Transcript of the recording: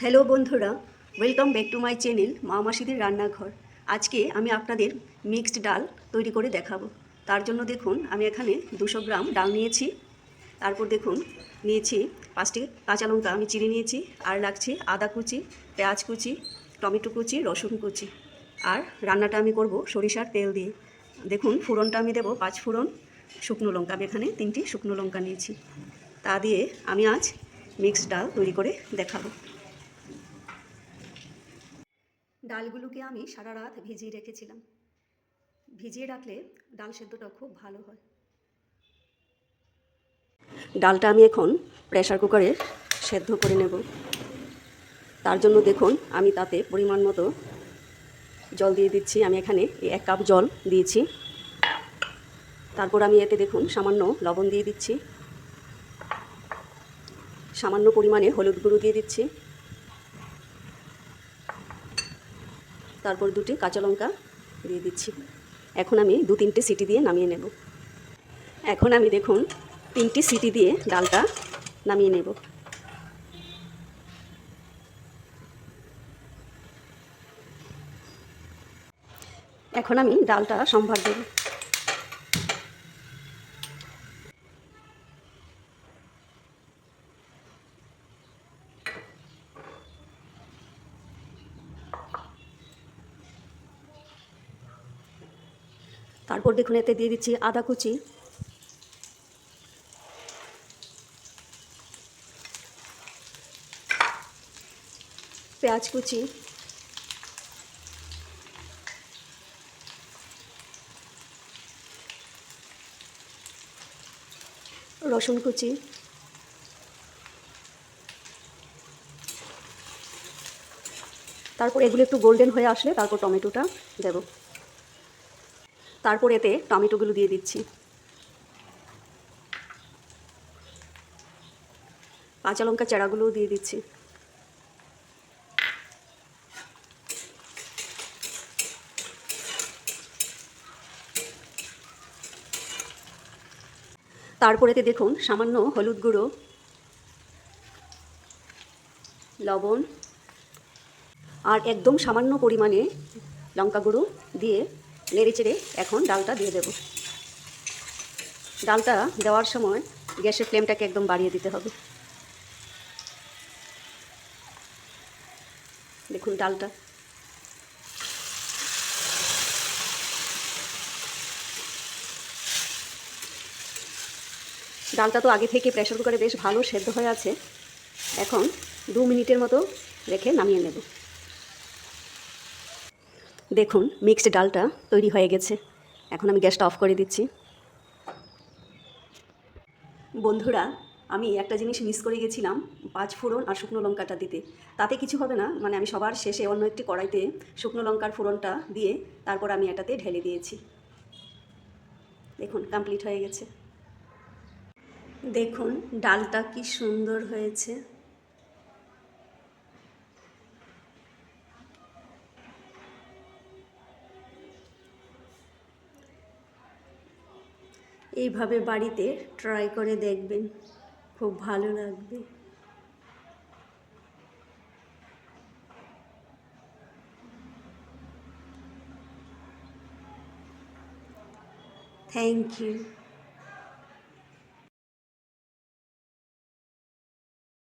Hello বন্ধুরা, welcome back to my channel মা মাসিদের রান্নাঘর। আজকে আমি আপনাদের মিক্সড ডাল তৈরি করে দেখাবো। তার জন্য দেখুন আমি এখানে 200 গ্রাম ডাল নিয়েছি। তারপর দেখুন নিয়েছি 5টি কাঁচা লঙ্কা আমি চিড়ে নিয়েছি, আর লাগছে আদা কুচি, পেঁয়াজ কুচি, টমেটো কুচি, রসুন কুচি। আর রান্নাটা আমি করব সরিষার তেল দিয়ে। দেখুন ফোড়নটা আমি দেবো 5 ফোড়ন, শুকনো লঙ্কা আমি এখানে 3টি শুকনো লঙ্কা নিয়েছি। তা দিয়ে আমি আজ মিক্সড ডাল তৈরি করে দেখাবো। ডালগুলোকে আমি সারা রাত ভিজিয়ে রেখেছিলাম। ভিজিয়ে রাখলে ডাল সেদ্ধটা খুব ভালো হয়। ডালটা আমি এখন প্রেসার কুকারে সেদ্ধ করে নেব। তার জন্য দেখুন আমি তাতে পরিমাণ মতো জল দিয়ে দিচ্ছি। আমি এখানে 1 কাপ জল দিয়েছি। তারপর আমি এতে দেখুন সামান্য লবণ দিয়ে দিচ্ছি, সামান্য পরিমাণে হলুদ গুঁড়ো দিয়ে দিচ্ছি, তারপর 2টি কাঁচা লঙ্কা দিয়ে দিচ্ছি। এখন আমি 2-3টে সিটি দিয়ে নামিয়ে নেব। এখন আমি দেখুন 3টি সিটি দিয়ে ডালটা নামিয়ে নেব। এখন আমি ডালটা সম্ভার দেব। তারপর দেখুন এতে দিয়ে দিচ্ছি আদা কুচি, পেঁয়াজ কুচি, রসুন কুচি, তারপর এগুলো একটু গোল্ডেন হয়ে আসলে তারপর টমেটোটা দেব। তারপর এতে টমেটোগুলো দিয়ে দিচ্ছি, কাঁচা লঙ্কা চারাগুলোও দিয়ে দিচ্ছি। তারপর এতে দেখুন সামান্য হলুদ গুঁড়ো, লবণ আর একদম সামান্য পরিমাণে লঙ্কা গুঁড়ো দিয়ে নেড়েচেড়ে এখন ডালটা দিয়ে দেব। ডালটা দেওয়ার সময় গ্যাসের ফ্লেমটাকে একদম বাড়িয়ে দিতে হবে। দেখুন ডালটা তো আগে থেকে প্রেসার কুকারে বেশ ভালো সেদ্ধ হয়ে আছে। এখন 2 মিনিটের মতো রেখে নামিয়ে নেব। দেখুন মিক্সড ডালটা তৈরি হয়ে গেছে। এখন আমি গ্যাসটা অফ করে দিচ্ছি। বন্ধুরা, আমি একটা জিনিস মিস করে গেছিলাম, 5 ফোড়ন আর শুকনো লঙ্কাটা দিতে। তাতে কিছু হবে না, মানে আমি সবার শেষে অন্য একটি কড়াইতে শুকনো লঙ্কার ফোড়নটা দিয়ে তারপর আমি এটাতে ঢেলে দিয়েছি। দেখুন কমপ্লিট হয়ে গেছে। দেখুন ডালটা কি সুন্দর হয়েছে। এইভাবে বাড়িতে ট্রাই করে দেখবেন, খুব ভালো লাগবে। Thank you.